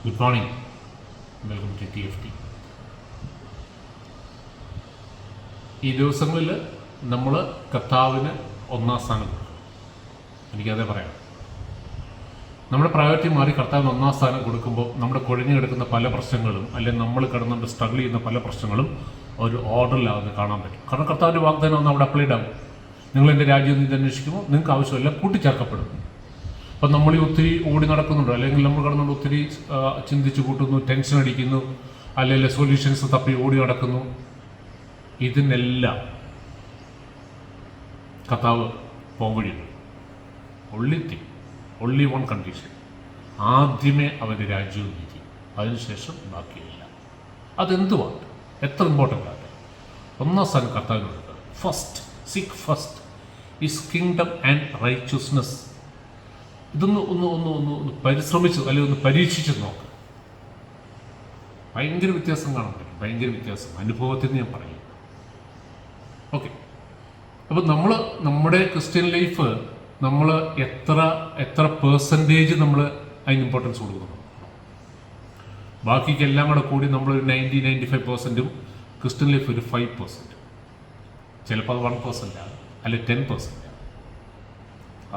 Good morning, welcome to TFT. ഈ ദിവസങ്ങളിൽ നമ്മൾ കർത്താവിന് ഒന്നാം സ്ഥാനം കൊടുക്കും. എനിക്കതേ പറയാം. നമ്മുടെ പ്രയോറിറ്റി മാറി കർത്താവിന് ഒന്നാം സ്ഥാനം കൊടുക്കുമ്പോൾ നമ്മുടെ കുഴഞ്ഞു കിടക്കുന്ന പല പ്രശ്നങ്ങളും, അല്ലെങ്കിൽ നമ്മൾ കിടന്നുകൊണ്ട് സ്ട്രഗിൾ ചെയ്യുന്ന പല പ്രശ്നങ്ങളും ഒരു ഓർഡറിലാകുന്നത് കാണാൻ പറ്റും. കാരണം കർത്താവിൻ്റെ വാഗ്ദാനം ഒന്ന് അവിടെ അപ്ലൈഡ് ആകും. നിങ്ങൾ എൻ്റെ രാജ്യം നീതി അന്വേഷിക്കുമ്പോൾ നിങ്ങൾക്ക് ആവശ്യമില്ല കൂട്ടിച്ചേർക്കപ്പെടും. അപ്പം നമ്മൾ ഒത്തിരി ഓടി നടക്കുന്നുണ്ട്, അല്ലെങ്കിൽ നമ്മൾ കിടന്നുകൊണ്ട് ഒത്തിരി ചിന്തിച്ച് കൂട്ടുന്നു, ടെൻഷൻ അടിക്കുന്നു, അല്ലെങ്കിൽ സൊല്യൂഷൻസ് തപ്പി ഓടി നടക്കുന്നു. ഇതിനെല്ലാം കർത്താവ് പോംവഴിയുണ്ട്. only one condition. ആദ്യമേ അവൻ്റെ രാജ്യവും നീതി, അതിനുശേഷം ബാക്കിയില്ല. അതെന്തുവാണ്, എത്ര ഇമ്പോർട്ടൻ്റ് ആണ്. ഒന്നാം സ്ഥാനം കർത്താവിന് കൊടുക്കുക. Seek first is kingdom and righteousness. ഇതൊന്ന് ഒന്ന് ഒന്ന് ഒന്ന് ഒന്ന് പരിശ്രമിച്ച് അല്ലെങ്കിൽ ഒന്ന് പരീക്ഷിച്ച് നോക്ക്. ഭയങ്കര വ്യത്യാസം കാണാൻ പറ്റും, ഭയങ്കര വ്യത്യാസം. അനുഭവത്തിൽ നിന്ന് ഞാൻ പറയും. ഓക്കെ, അപ്പം നമ്മുടെ ക്രിസ്ത്യൻ ലൈഫ് നമ്മൾ എത്ര പെർസെൻറ്റേജ് നമ്മൾ അതിന് ഇമ്പോർട്ടൻസ് കൊടുക്കുന്നു. ബാക്കിക്കെല്ലാം കൂടെ കൂടി നമ്മളൊരു 90-95% ക്രിസ്ത്യൻ ലൈഫ് ഒരു 5%, ചിലപ്പോൾ അത് 1% അല്ലെ 10%.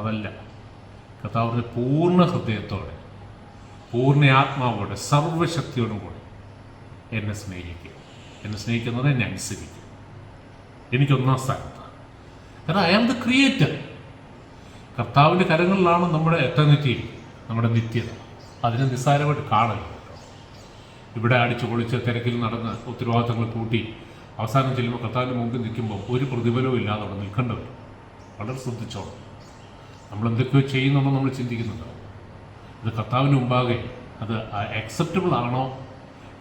അതല്ല, കർത്താവിൻ്റെ പൂർണ്ണ ഹൃദയത്തോടെ, പൂർണ്ണ ആത്മാവോടെ, സർവ്വശക്തിയോടും കൂടെ എന്നെ സ്നേഹിക്കുക. എന്നെ സ്നേഹിക്കുന്നത് എന്നെ അനുസരിക്കുക. എനിക്കൊന്നാം സ്ഥാനത്താണ്. കാരണം ഐ ആം ദ ക്രിയേറ്റർ. കർത്താവിൻ്റെ കരങ്ങളിലാണ് നമ്മുടെ എറ്റർണിറ്റി, നമ്മുടെ നിത്യത. അതിനെ നിസ്സാരമായിട്ട് കാണരുത്. ഇവിടെ അടിച്ചു പൊളിച്ച് തിരക്കിൽ നടന്ന് ഉത്തരവാദിത്തങ്ങൾ കൂട്ടി അവസാനം ചെല്ലുമ്പോൾ കർത്താവിൻ്റെ മുമ്പിൽ നിൽക്കുമ്പോൾ ഒരു പ്രതിഫലവും ഇല്ലാതെ അവിടെ നിൽക്കേണ്ടവർ. വളരെ ശ്രദ്ധിച്ചോളാം. നമ്മൾ എന്തൊക്കെയോ ചെയ്യുന്നുണ്ടോ നമ്മൾ ചിന്തിക്കുന്നുണ്ടോ? ഇത് കർത്താവിന് മുമ്പാകെ അത് അക്സെപ്റ്റബിൾ ആണോ,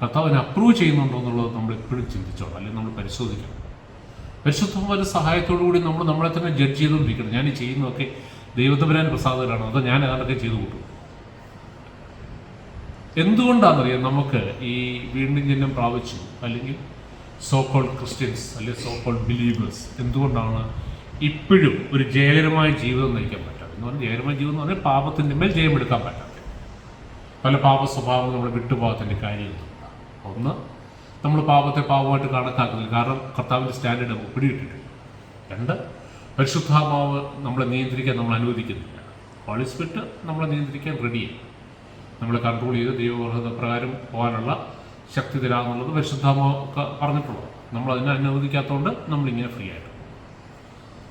കർത്താവിനെ അപ്രൂവ് ചെയ്യുന്നുണ്ടോ എന്നുള്ളത് നമ്മൾ എപ്പോഴും ചിന്തിച്ചോളാം, അല്ലെങ്കിൽ നമ്മൾ പരിശോധിക്കണം. പരിശുദ്ധമായ സഹായത്തോടു കൂടി നമ്മൾ നമ്മളെ തന്നെ ജഡ്ജ് ചെയ്തുകൊണ്ടിരിക്കണം. ഞാൻ ഈ ചെയ്യുന്നതൊക്കെ ദൈവത്തമ്പുരാൻ പ്രസാദകരാണോ, അതോ ഞാൻ അതൊക്കെ ചെയ്തു കൂട്ടും. എന്തുകൊണ്ടാണെന്നറിയാം, നമുക്ക് ഈ വീണ്ടും ജന്മം പ്രാപിച്ചു, അല്ലെങ്കിൽ സോ കോൾഡ് ക്രിസ്ത്യൻസ്, അല്ലെങ്കിൽ സോ കോൾഡ് ബിലീവേഴ്സ്, എന്തുകൊണ്ടാണ് ഇപ്പോഴും ഒരു ജയകരമായ ജീവിതം നയിക്കാൻ പറ്റാതെ? എന്ന് പറഞ്ഞാൽ ജയകരമായ ജീവിതം എന്ന് പറഞ്ഞാൽ പാപത്തിൻ്റെ മേൽ ജയമെടുക്കാൻ പറ്റാതെ പല പാപ സ്വഭാവങ്ങൾ നമ്മൾ വിട്ടുപോകാത്തതിൻ്റെ കാര്യം. ഒന്ന്, നമ്മൾ പാപത്തെ പാപമായിട്ട് കണക്കാക്കുന്നില്ല, കാരണം കർത്താവിൻ്റെ സ്റ്റാൻഡേർഡ് നമുക്ക് പിടിയിട്ടിട്ടുണ്ട്. രണ്ട്, പരിശുദ്ധാത്മാവ് നമ്മളെ നിയന്ത്രിക്കാൻ നമ്മൾ അനുവദിക്കുന്നില്ല. ഹോളി സ്പിരിറ്റ് നമ്മളെ നിയന്ത്രിക്കാൻ റെഡിയാണ്. നമ്മളെ കൺട്രോൾ ചെയ്ത് ദൈവബോധ പ്രകാരം പോകാനുള്ള ശക്തി തരാമെന്നുള്ളത് പരിശുദ്ധാത്മാവ് പറഞ്ഞിട്ടുള്ളത്. നമ്മളതിനെ അനുവദിക്കാത്തതുകൊണ്ട് നമ്മളിങ്ങനെ ഫ്രീ ആയിട്ട്.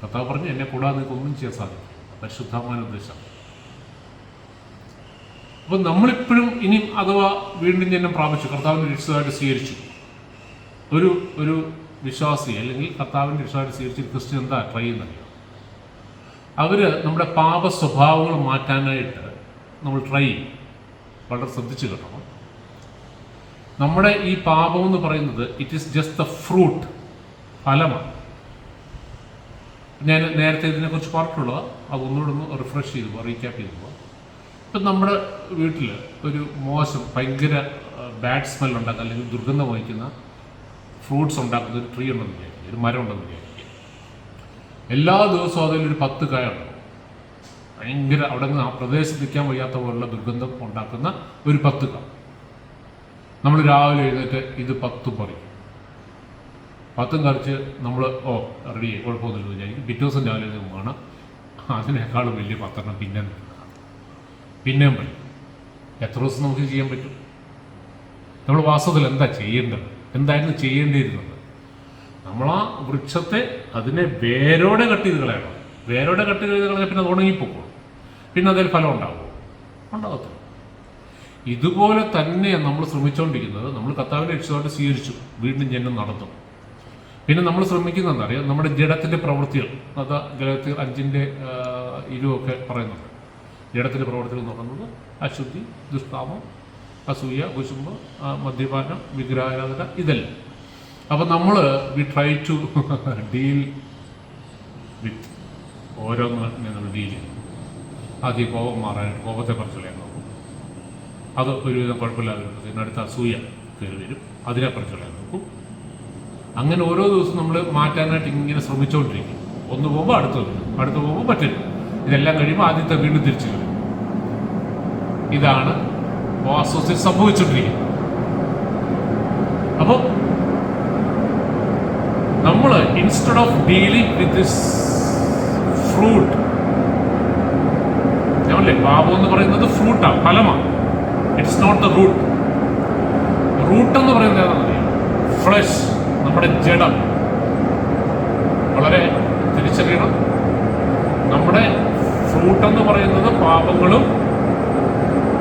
കർത്താവ് പറഞ്ഞ് എന്നെ കൂടാതെ നിങ്ങൾക്ക് ഒന്നും ചെയ്യാൻ സാധിക്കും. പരിശുദ്ധാത്മാവിൻ്റെ ഉദ്ദേശം. അപ്പം നമ്മളിപ്പോഴും ഇനിയും അഥവാ വീണ്ടും ജന്മം പ്രാപിച്ചു, കർത്താവിൻ്റെ രക്ഷിതായിട്ട് സ്വീകരിച്ചു ഒരു വിശ്വാസി, അല്ലെങ്കിൽ കർത്താവിൻ്റെ രക്ഷിതായിട്ട് സ്വീകരിച്ച് ക്രിസ്ത്യൻ എന്താ ട്രൈ ചെയ്യുന്നത്? അവർ നമ്മുടെ പാപ സ്വഭാവങ്ങൾ മാറ്റാനായിട്ട് നമ്മൾ ട്രൈ ചെയ്യും. വളരെ ശ്രദ്ധിച്ച് കേട്ടോ. നമ്മുടെ ഈ പാപം എന്ന് പറയുന്നത് it is just the fruit, ഫലമാണ്. ഞാൻ നേരത്തെ ഇതിനെക്കുറിച്ച് പറഞ്ഞിട്ടുള്ളത്, അതൊന്നുകൂടെ ഒന്ന് റിഫ്രഷ് ചെയ്തു റീക്യാപ്പ് ചെയ്തു പോകാം. ഇപ്പം നമ്മുടെ വീട്ടിൽ ഒരു മോശം ഭയങ്കര ബാഡ് സ്മെൽ ഉണ്ടാക്കുക, അല്ലെങ്കിൽ ദുർഗന്ധം വഹിക്കുന്ന ഫ്രൂട്ട്സ് ഉണ്ടാക്കുന്ന ഒരു ട്രീ ഉണ്ടെന്ന് വിചാരിക്കുക, ഒരു മരം ഉണ്ടെന്ന് വിചാരിക്കുക. എല്ലാ ദിവസവും അതിലൊരു 10 കായ ഉണ്ടാവും. ഭയങ്കര അവിടെ നിന്ന് ആ പ്രദേശത്ത് നിൽക്കാൻ വയ്യാത്ത പോലുള്ള ദുർഗന്ധം ഉണ്ടാക്കുന്ന ഒരു 10 കായ. നമ്മൾ രാവിലെ എഴുന്നേറ്റ് ഇത് 10 പറയും. 10 കറിച്ച് നമ്മൾ റെഡി കുഴപ്പമൊന്നുമില്ല വിചാരിക്കും. പിറ്റേ ദിവസം രാവിലെ കാണാം അതിനേക്കാളും വലിയ 10 പിന്നെയും പറയും. എത്ര ദിവസം നമുക്ക് ചെയ്യാൻ പറ്റും? നമ്മൾ വാസ്തവത്തിൽ എന്താ ചെയ്യേണ്ടത്, എന്തായിരുന്നു ചെയ്യേണ്ടിയിരുന്നത്? നമ്മൾ ആ വൃക്ഷത്തെ അതിനെ വേരോടെ കട്ട് ചെയ്ത് കളയണം. വേരോടെ കട്ട് ചെയ്ത് കളഞ്ഞാൽ പിന്നെ അത് ഉണങ്ങിപ്പോകും. പിന്നെ അതിൽ ഫലം ഉണ്ടാകത്തില്ല. ഇതുപോലെ തന്നെയാണ് നമ്മൾ ശ്രമിച്ചുകൊണ്ടിരിക്കുന്നത്. നമ്മൾ കർത്താവിനെ രക്ഷിതായിട്ട് സ്വീകരിച്ചു, വീണ്ടും ജന്മം നടത്തും. പിന്നെ നമ്മൾ ശ്രമിക്കുന്നത് എന്താ അറിയാം, നമ്മുടെ ജഡത്തിൻ്റെ പ്രവൃത്തികൾ, അത് ഗലാത്യർ 5:20 പറയുന്നുണ്ട്. ജഡത്തിൻ്റെ പ്രവൃത്തികൾ എന്ന് പറയുന്നത് അശുദ്ധി, ദുഷ്കാമം, അസൂയ, കുശുമ്പ്, മദ്യപാനം, വിഗ്രഹാരാധന, ഇതല്ല. അപ്പം നമ്മൾ we try to deal with ഓരോന്ന് നമ്മൾ ഡീൽ ചെയ്യും. ആദ്യം കോപം മാറാനായിട്ട് കോപത്തെ പറിച്ചുള്ള നോക്കും. അത് ഒരുവിധം കുഴപ്പമില്ലാതെ വരുന്നത് അടുത്ത അസൂയ കയറി വരും, അതിനെ പറിച്ചുള്ള നോക്കും. അങ്ങനെ ഓരോ ദിവസവും നമ്മൾ മാറ്റാനായിട്ട് ഇങ്ങനെ ശ്രമിച്ചുകൊണ്ടിരിക്കും. ഒന്ന് പോകുമ്പോൾ അടുത്ത് പോകുമ്പോൾ മറ്റൊരു. ഇതെല്ലാം കഴിയുമ്പോൾ ആദ്യത്തെ വീണ്ടും തിരിച്ചു വരും. ഇതാണ് വാസ്തവത്തിൽ സംഭവിച്ചുകൊണ്ടിരിക്കുന്നത്. അപ്പോൾ നമ്മൾ instead of dealing with this fruit, ഞങ്ങളല്ലേ പാപം എന്ന് പറയുന്നത് ഫ്രൂട്ടാണ്, ഫലമാണ്. It's not the root. Root എന്ന് പറയുന്നത് ഏതാണെന്നറിയാം? ഫ്ലഷ്, നമ്മുടെ ജഡം. വളരെ തിരിച്ചറിയണം, നമ്മുടെ ഫ്രൂട്ട് എന്ന് പറയുന്നത് പാപങ്ങളും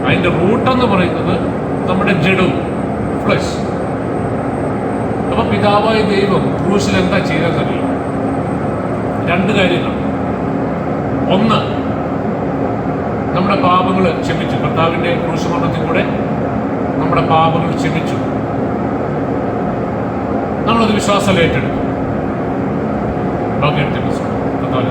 അതിൻ്റെ റൂട്ട് എന്ന് പറയുന്നത് നമ്മുടെ ജഡവും, ഫ്ലഷ്. അപ്പൊ പിതാവായ ദൈവം ക്രൂശിൽ എന്താ ചെയ്തതെന്നറിയാം? രണ്ട് കാര്യങ്ങൾ. ഒന്ന്, നമ്മുടെ പാപങ്ങൾ ക്ഷമിച്ചു. കർത്താവിൻ്റെ ക്രൂശമരണത്തിൽ കൂടെ നമ്മുടെ പാപങ്ങൾ ക്ഷമിച്ചു. നമ്മളത് വിശ്വാസം ഏറ്റെടുത്തു. ബാക്കി എടുത്ത കർത്താവ്